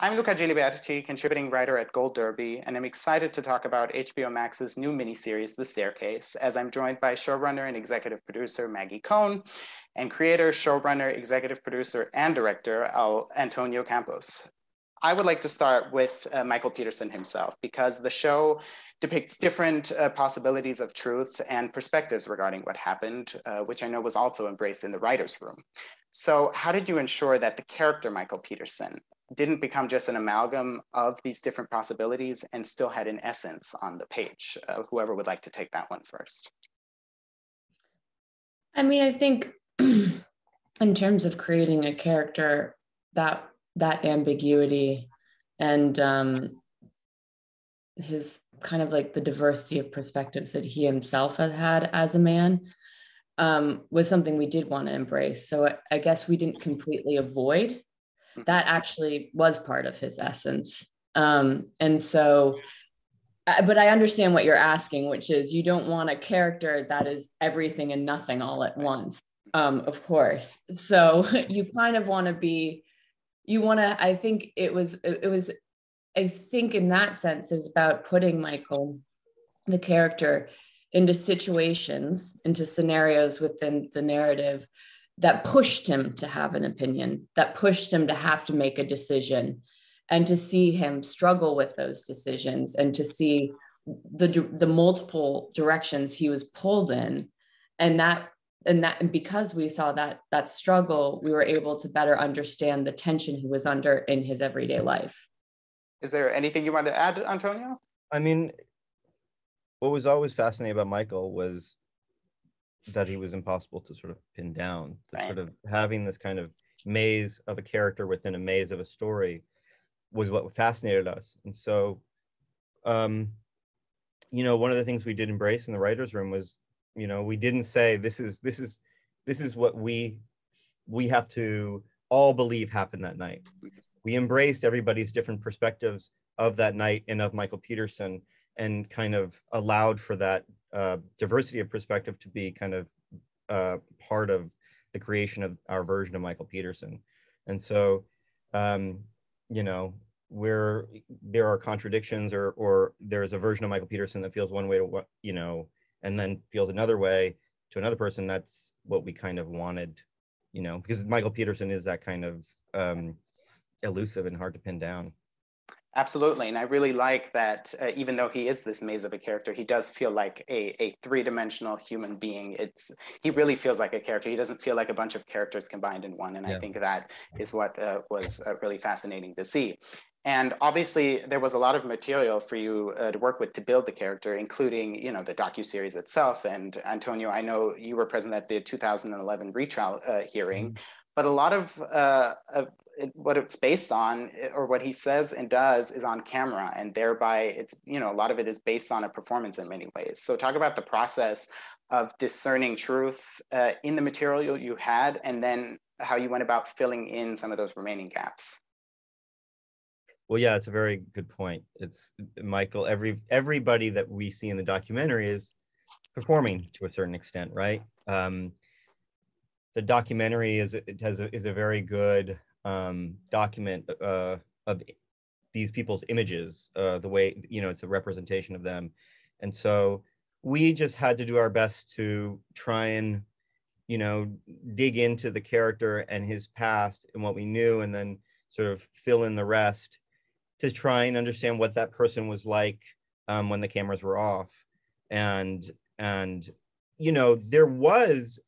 I'm Luca Giliberti, contributing writer at Gold Derby, and I'm excited to talk about HBO Max's new miniseries, The Staircase, as I'm joined by showrunner and executive producer Maggie Cohn, and creator, showrunner, executive producer, and director Antonio Campos. I would like to start with Michael Peterson himself, because the show depicts different possibilities of truth and perspectives regarding what happened, which I know was also embraced in the writer's room. So how did you ensure that the character Michael Peterson didn't become just an amalgam of these different possibilities and still had an essence on the page? Whoever would like to take that one first. I mean, I think in terms of creating a character, that ambiguity and his kind of like the diversity of perspectives that he himself had as a man was something we did want to embrace. So I guess we didn't completely avoid. That actually was part of his essence. And so, but I understand what you're asking, which is you don't want a character that is everything and nothing all at once, of course. So you kind of want to be, I think I think in that sense, it was about putting Michael, the character, into situations, into scenarios within the narrative that pushed him to have an opinion, that pushed him to have to make a decision, and to see him struggle with those decisions, and to see the multiple directions he was pulled in. And because we saw that struggle, we were able to better understand the tension he was under in his everyday life. Is there anything you want to add, Antonio? I mean, what was always fascinating about Michael was that he was impossible to sort of pin down. Right. Sort of having this kind of maze of a character within a maze of a story was what fascinated us. And so, one of the things we did embrace in the writer's room was, we didn't say this is what we have to all believe happened that night. We embraced everybody's different perspectives of that night and of Michael Peterson, and kind of allowed for that diversity of perspective to be kind of part of the creation of our version of Michael Peterson. And so, where there are contradictions or there's a version of Michael Peterson that feels one way to, and then feels another way to another person, that's what we kind of wanted, because Michael Peterson is that kind of elusive and hard to pin down. Absolutely. And I really like that even though he is this maze of a character, he does feel like a three-dimensional human being. He really feels like a character. He doesn't feel like a bunch of characters combined in one. And yeah. I think that is what was really fascinating to see. And obviously, there was a lot of material for you to work with to build the character, including, the docuseries itself. And Antonio, I know you were present at the 2011 retrial hearing, but a lot of what it's based on, or what he says and does, is on camera, and thereby it's, a lot of it is based on a performance in many ways. So talk about the process of discerning truth in the material you had, and then how you went about filling in some of those remaining gaps. Well, yeah, it's a very good point. It's Michael, everybody that we see in the documentary is performing to a certain extent, right? The documentary is a very good document of these people's images, the way, it's a representation of them. And so we just had to do our best to try and, dig into the character and his past and what we knew, and then sort of fill in the rest to try and understand what that person was like when the cameras were off. And there was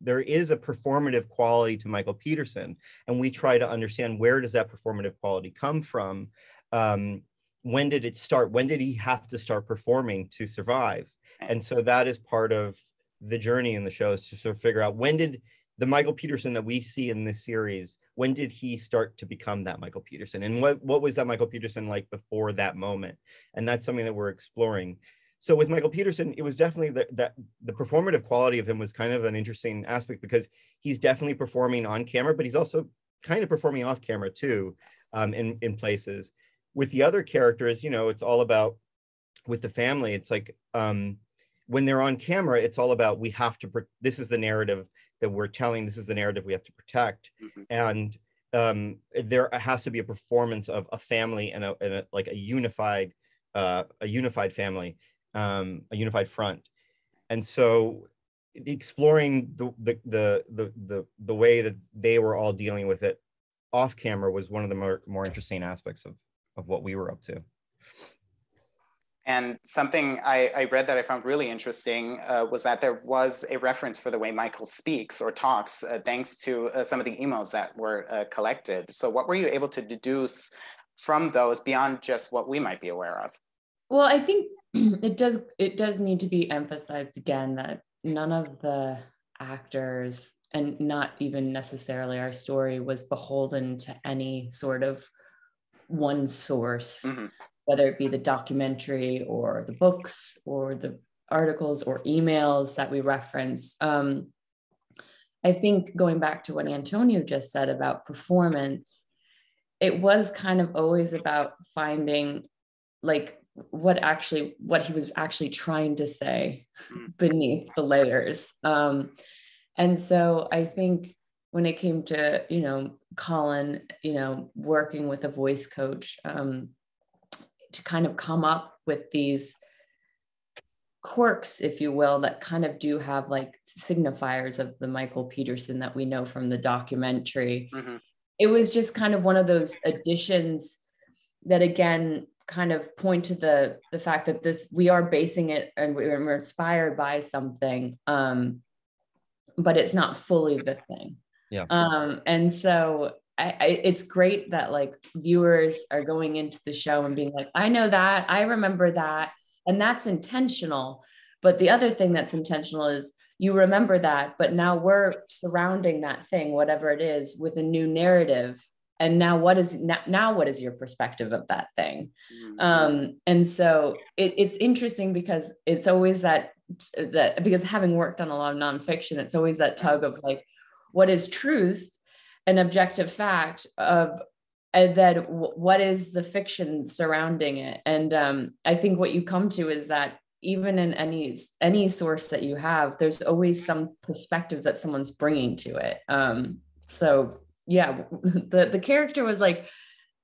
there is a performative quality to Michael Peterson, and we try to understand, where does that performative quality come from? When did it start? When did he have to start performing to survive? And so that is part of the journey in the show, is to sort of figure out, when did the Michael Peterson that we see in this series, when did he start to become that Michael Peterson? And what was that Michael Peterson like before that moment? And that's something that we're exploring. So with Michael Peterson, it was definitely that the performative quality of him was kind of an interesting aspect, because he's definitely performing on camera, but he's also kind of performing off camera too, in places. With the other characters, it's all about, with the family, it's like, when they're on camera, it's all about, this is the narrative that we're telling, this is the narrative we have to protect. And there has to be a performance of a family and like a unified family, a unified front. And so exploring the way that they were all dealing with it off camera was one of the more interesting aspects of what we were up to. And something I read that I found really interesting was that there was a reference for the way Michael speaks or talks, thanks to some of the emails that were collected. So what were you able to deduce from those beyond just what we might be aware of? Well, I think it does need to be emphasized again that none of the actors, and not even necessarily our story, was beholden to any sort of one source. Mm-hmm. Whether it be the documentary or the books or the articles or emails that we reference. I think going back to what Antonio just said about performance, it was kind of always about finding like what he was actually trying to say beneath the layers. And so I think when it came to, Colin, working with a voice coach, to kind of come up with these quirks, if you will, that kind of do have like signifiers of the Michael Peterson that we know from the documentary. Mm-hmm. It was just kind of one of those additions that again kind of point to the fact that we are basing it and we're inspired by something, but it's not fully the thing. Yeah. And so it's great that like viewers are going into the show and being like, I know that, I remember that, and that's intentional. But the other thing that's intentional is you remember that, but now we're surrounding that thing, whatever it is, with a new narrative. And now what is your perspective of that thing? Mm-hmm. And so it's interesting because it's always that because having worked on a lot of nonfiction, it's always that tug of like, what is truth? An objective fact of that what is the fiction surrounding it. And I think what you come to is that even in any source that you have, there's always some perspective that someone's bringing to it. So yeah, the character was like,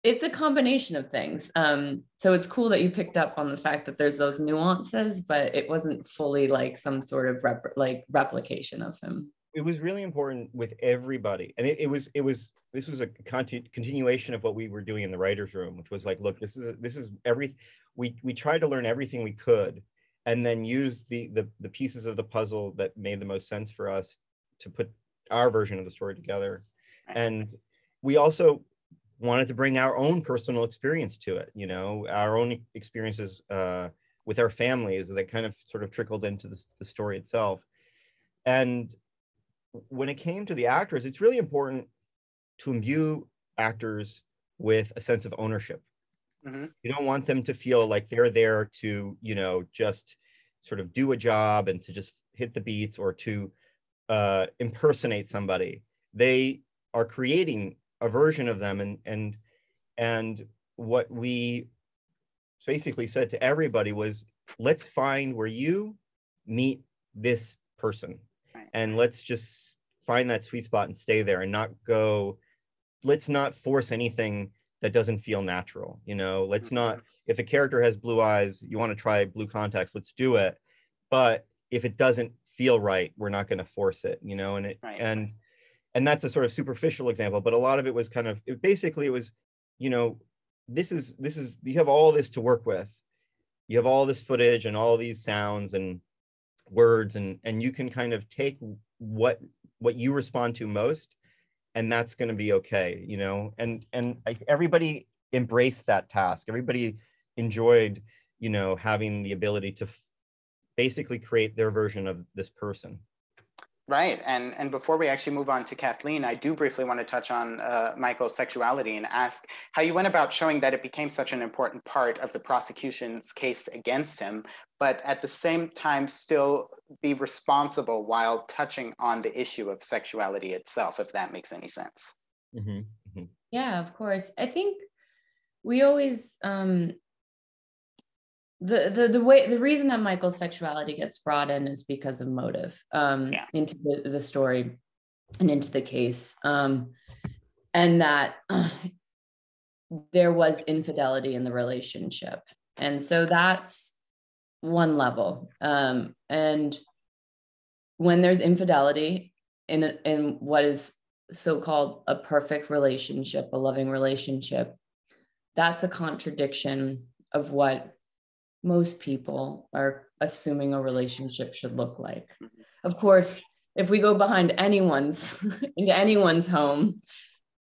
it's a combination of things. So it's cool that you picked up on the fact that there's those nuances, but it wasn't fully like some sort of replication of him. It was really important with everybody, and this was a continuation of what we were doing in the writers' room, which was like, look, this is we tried to learn everything we could, and then use the pieces of the puzzle that made the most sense for us to put our version of the story together. And we also wanted to bring our own personal experience to it, our own experiences with our families that kind of sort of trickled into the story itself. And when it came to the actors, it's really important to imbue actors with a sense of ownership. Mm-hmm. You don't want them to feel like they're there to, just sort of do a job and to just hit the beats or to impersonate somebody. They are creating a version of them. And what we basically said to everybody was, let's find where you meet this person. And let's just find that sweet spot and stay there and let's not force anything that doesn't feel natural. Let's not, if the character has blue eyes, you want to try blue contacts, let's do it. But if it doesn't feel right, we're not going to force it, and that's a sort of superficial example, but a lot of it was it was, this is, you have all this to work with. You have all this footage and all these sounds and words, and you can kind of take what you respond to most, and that's going to be okay, and everybody embraced that task. Everybody enjoyed, having the ability to basically create their version of this person. Right. And before we actually move on to Kathleen, I do briefly want to touch on Michael's sexuality and ask how you went about showing that it became such an important part of the prosecution's case against him, but at the same time still be responsible while touching on the issue of sexuality itself, if that makes any sense. Mm-hmm. Mm-hmm. Yeah, of course. I think we always the reason that Michael's sexuality gets brought in is because of motive into the story and into the case. and that there was infidelity in the relationship. And so that's one level. And when there's infidelity in what is so-called a perfect relationship, a loving relationship, that's a contradiction of what most people are assuming a relationship should look like. Of course, if we go behind into anyone's home,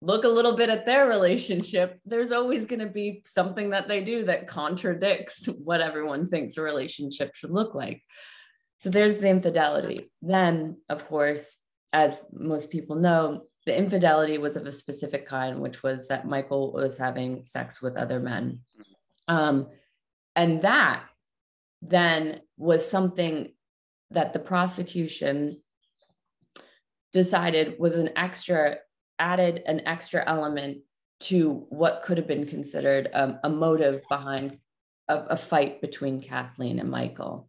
look a little bit at their relationship, there's always going to be something that they do that contradicts what everyone thinks a relationship should look like. So there's the infidelity. Then, of course, as most people know, the infidelity was of a specific kind, which was that Michael was having sex with other men. And that then was something that the prosecution decided was added an extra element to what could have been considered a motive behind a fight between Kathleen and Michael.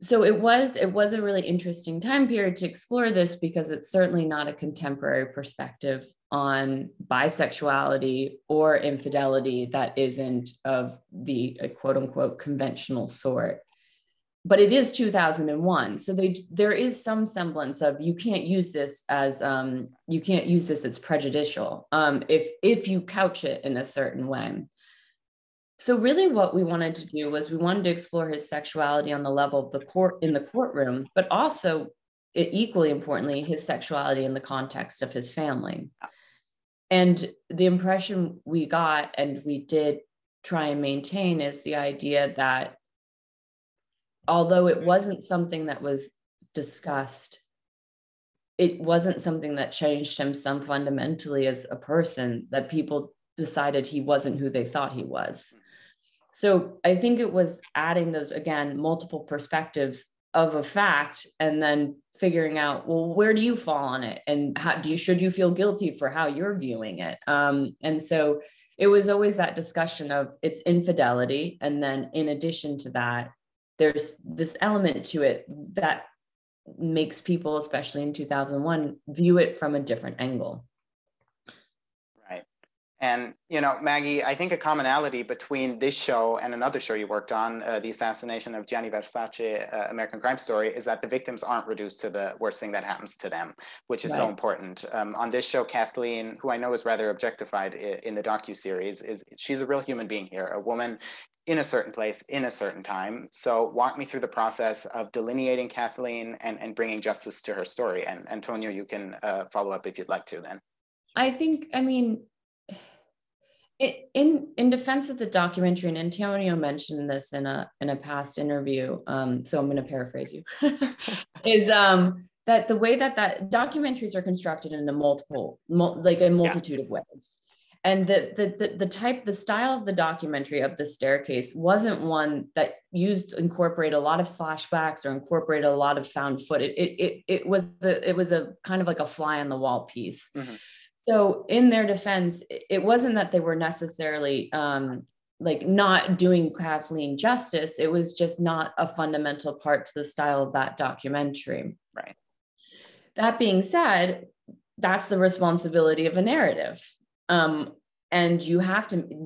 So it was a really interesting time period to explore this, because it's certainly not a contemporary perspective on bisexuality or infidelity that isn't of the quote unquote conventional sort. But it is 2001, so there is some semblance of you can't use this as prejudicial if you couch it in a certain way. So really what we wanted to do was we wanted to explore his sexuality on the level of the court in the courtroom, but also equally importantly, his sexuality in the context of his family. And the impression we got, and we did try and maintain, is the idea that although it wasn't something that was discussed, it wasn't something that changed him some fundamentally as a person, that people decided he wasn't who they thought he was. So I think it was adding those, again, multiple perspectives of a fact, and then figuring out, well, where do you fall on it? And should you feel guilty for how you're viewing it? And so it was always that discussion of it's infidelity. And then in addition to that, there's this element to it that makes people, especially in 2001, view it from a different angle. Right. And, Maggie, I think a commonality between this show and another show you worked on, the assassination of Gianni Versace, American Crime Story, is that the victims aren't reduced to the worst thing that happens to them, which is so important. On this show, Kathleen, who I know is rather objectified in the docuseries, she's a real human being here, a woman in a certain place, in a certain time. So walk me through the process of delineating Kathleen and bringing justice to her story. And Antonio, you can follow up if you'd like to then. In defense of the documentary, and Antonio mentioned this in a past interview, so I'm going to paraphrase you, is that the way that documentaries are constructed in a multitude of ways. And the style of the documentary of The Staircase wasn't one that incorporate a lot of flashbacks or incorporate a lot of found footage. It was a kind of like a fly on the wall piece. Mm-hmm. So in their defense, it wasn't that they were necessarily not doing Kathleen justice. It was just not a fundamental part to the style of that documentary. Right. That being said, that's the responsibility of a narrative. And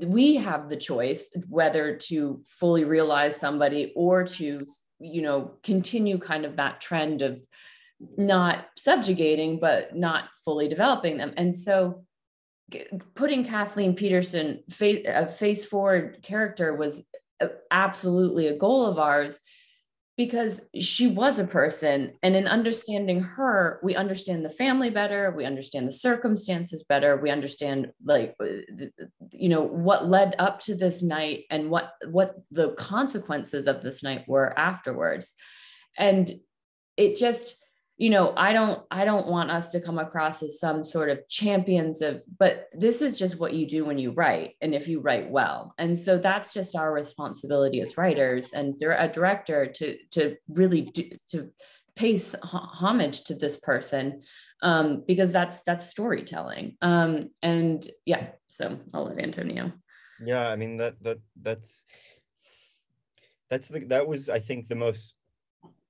we have the choice whether to fully realize somebody or to, continue kind of that trend of not subjugating, but not fully developing them. And so putting Kathleen Peterson, a face forward character, was absolutely a goal of ours, because she was a person, and in understanding her, we understand the family better, we understand the circumstances better, we understand what led up to this night and what the consequences of this night were afterwards. And it just, I don't want us to come across as some sort of champions but this is just what you do when you write, and if you write well. And so that's just our responsibility as writers and a director to really to pay homage to this person, because that's storytelling. And yeah, so I'll let Antonio. Yeah, I mean that was, I think, the most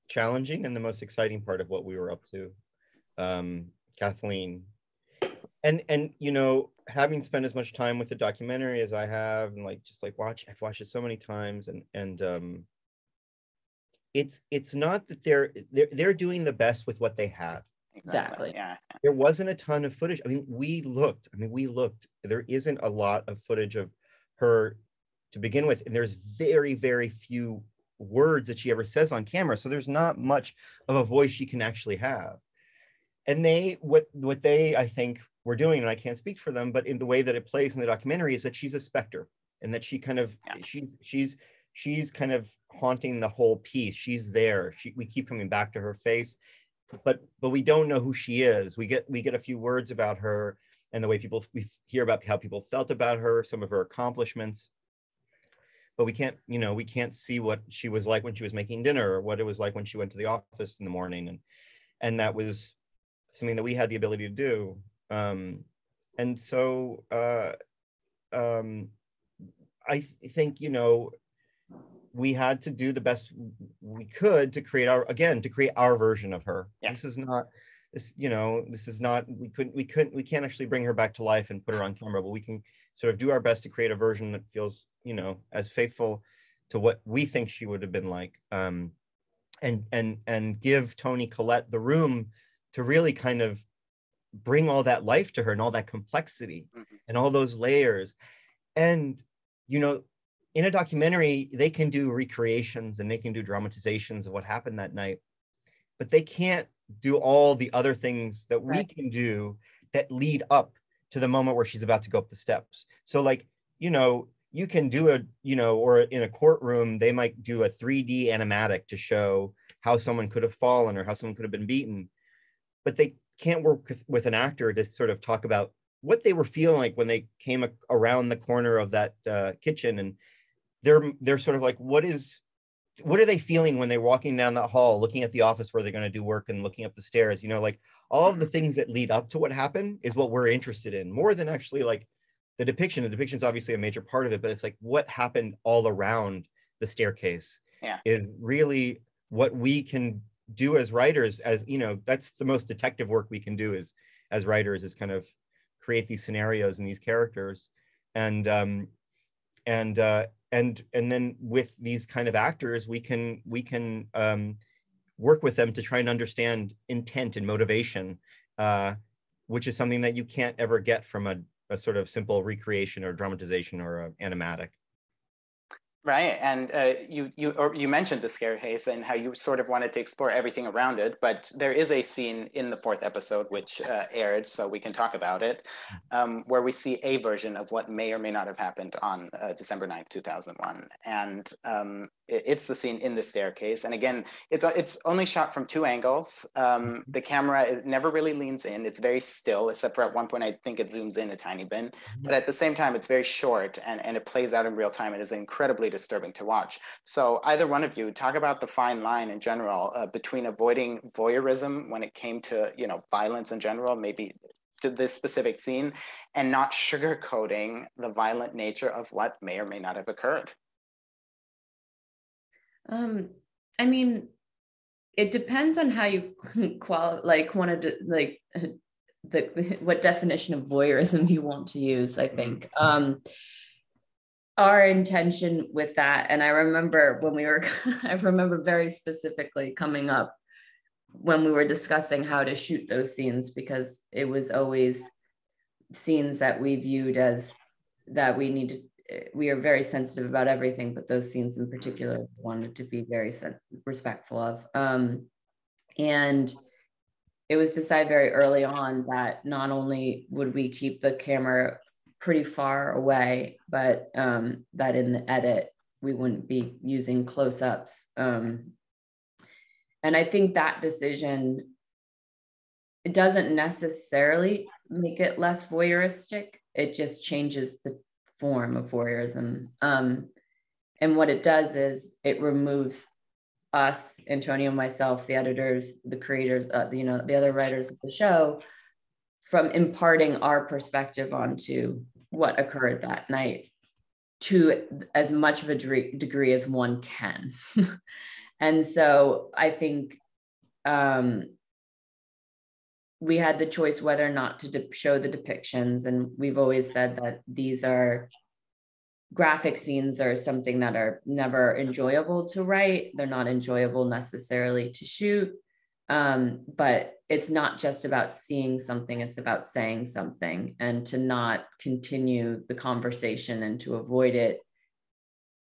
challenging and the most exciting part of what we were up to. Kathleen And you know, having spent as much time with the documentary as I have, and like just like I've watched it so many times, and it's not that they're doing the best with what they have. Exactly. Yeah. There wasn't a ton of footage. I mean, we looked. There isn't a lot of footage of her to begin with, and there's very, very few words that she ever says on camera. So there's not much of a voice she can actually have. And what they, I think, were doing, and I can't speak for them, but in the way that it plays in the documentary, is that she's a specter, and that she kind of she's kind of haunting the whole piece. She's there. We keep coming back to her face, but we don't know who she is. We get a few words about her and the way we hear about how people felt about her, some of her accomplishments, but we can't see what she was like when she was making dinner, or what it was like when she went to the office in the morning, and that was something that we had the ability to do. And so I think, you know, we had to do the best we could to create our version of her. Yeah. This is not, we can't actually bring her back to life and put her on camera, but we can sort of do our best to create a version that feels, you know, as faithful to what we think she would have been like, and give Toni Collette the room to really kind of bring all that life to her, and all that complexity, and all those layers. And, you know, in a documentary, they can do recreations and they can do dramatizations of what happened that night, but they can't do all the other things that we can do that lead up to the moment where she's about to go up the steps. So, like, you know, you can do or in a courtroom, they might do a 3D animatic to show how someone could have fallen or how someone could have been beaten, but they can't work with an actor to sort of talk about what they were feeling like when they came around the corner of that kitchen, and they're sort of like, what are they feeling when they're walking down that hall, looking at the office where they're going to do work, and looking up the stairs, you know, like all of the things that lead up to what happened is what we're interested in, more than actually like the depiction. The depiction is obviously a major part of it, but it's like what happened all around the staircase is really what we can do as writers. As you know, that's the most detective work we can do as writers, is kind of create these scenarios and these characters, and then with these kind of actors, we can work with them to try and understand intent and motivation, which is something that you can't ever get from a sort of simple recreation or dramatization or animatic. Right, and you mentioned the staircase and how you sort of wanted to explore everything around it, but there is a scene in the 4th episode which aired, so we can talk about it, where we see a version of what may or may not have happened on December 9th, 2001, and it's the scene in the staircase. And again, it's only shot from 2 angles. The camera never really leans in. It's very still, except for at one point I think it zooms in a tiny bit, but at the same time it's very short, and it plays out in real time. It is incredibly disturbing to watch. So either one of you, talk about the fine line in general between avoiding voyeurism when it came to, you know, violence in general, maybe to this specific scene, and not sugarcoating the violent nature of what may or may not have occurred. I mean, it depends on how you want to like what definition of voyeurism you want to use, I think. Our intention with that, and I remember when I remember very specifically coming up when we were discussing how to shoot those scenes, because it was always scenes that we viewed as that we are very sensitive about everything, but those scenes in particular wanted to be very respectful of. And it was decided very early on that not only would we keep the camera pretty far away, but that in the edit, we wouldn't be using close-ups. And I think that decision, it doesn't necessarily make it less voyeuristic. It just changes the form of voyeurism. And what it does is it removes us, Antonio, myself, the editors, the creators, the other writers of the show, from imparting our perspective onto what occurred that night to as much of a degree as one can. And so I think we had the choice whether or not to show the depictions. And we've always said that these are graphic scenes are something that are never enjoyable to write. They're not enjoyable necessarily to shoot. But it's not just about seeing something, it's about saying something. And to not continue the conversation and to avoid it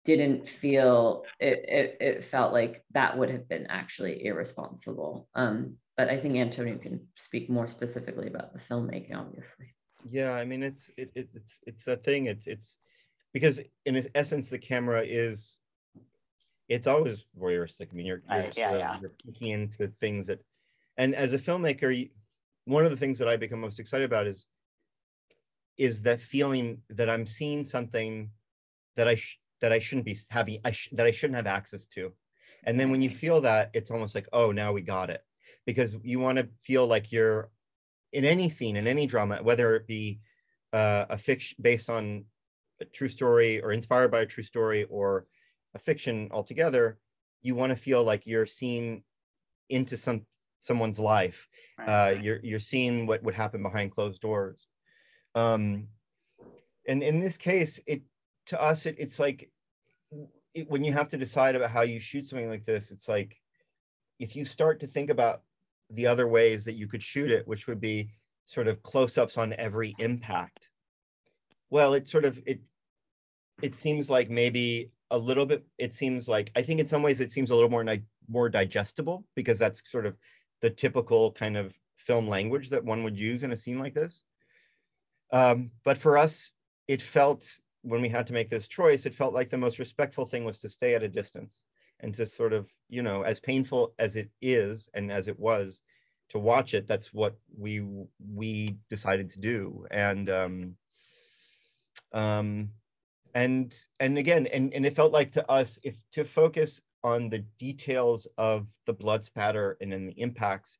didn't feel, it felt like that would have been actually irresponsible. But I think Antonio can speak more specifically about the filmmaking, obviously. Yeah, I mean, it's that thing. It's because in essence, the camera is, it's always voyeuristic. I mean, you're looking into things that, and as a filmmaker, one of the things that I become most excited about is that feeling that I'm seeing something that I shouldn't be having, that I shouldn't have access to. And then when you feel that, it's almost like, oh, now we got it. Because you want to feel like you're in any scene, in any drama, whether it be a fiction based on a true story or inspired by a true story or a fiction altogether, you want to feel like you're seeing into someone's life. You're seeing what would happen behind closed doors. And in this case, to us, it's like, when you have to decide about how you shoot something like this, it's like, if you start to think about the other ways that you could shoot it, which would be sort of close-ups on every impact, well, it seems like maybe a little bit, I think in some ways it seems a little more digestible, because that's sort of the typical kind of film language that one would use in a scene like this. But for us, it felt, when we had to make this choice, it felt like the most respectful thing was to stay at a distance and to sort of, as painful as it is and as it was to watch it, that's what we decided to do. And again, it felt like to us, if to focus on the details of the blood spatter and then the impacts,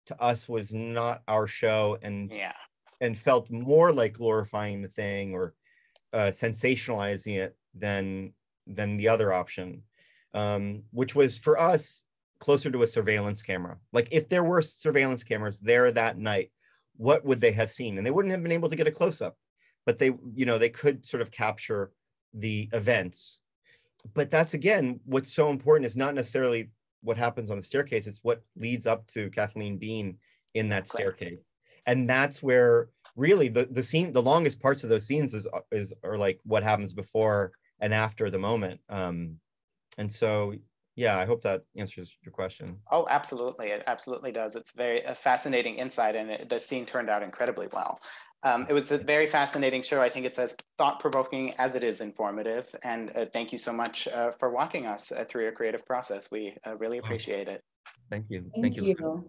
to us was not our show, and felt more like glorifying the thing or sensationalizing it than the other option, which was for us closer to a surveillance camera. Like, if there were surveillance cameras there that night, what would they have seen? And they wouldn't have been able to get a close-up, but they could sort of capture the events. But that's, again, what's so important is not necessarily what happens on the staircase, it's what leads up to Kathleen being in that staircase. And that's where really the scene, the longest parts of those scenes are like what happens before and after the moment. And so, yeah, I hope that answers your question. Oh, absolutely. It absolutely does. It's a fascinating insight, and the scene turned out incredibly well. It was a very fascinating show. I think it's as thought-provoking as it is informative. And thank you so much for walking us through your creative process. We really appreciate it. Thank you. Thank you.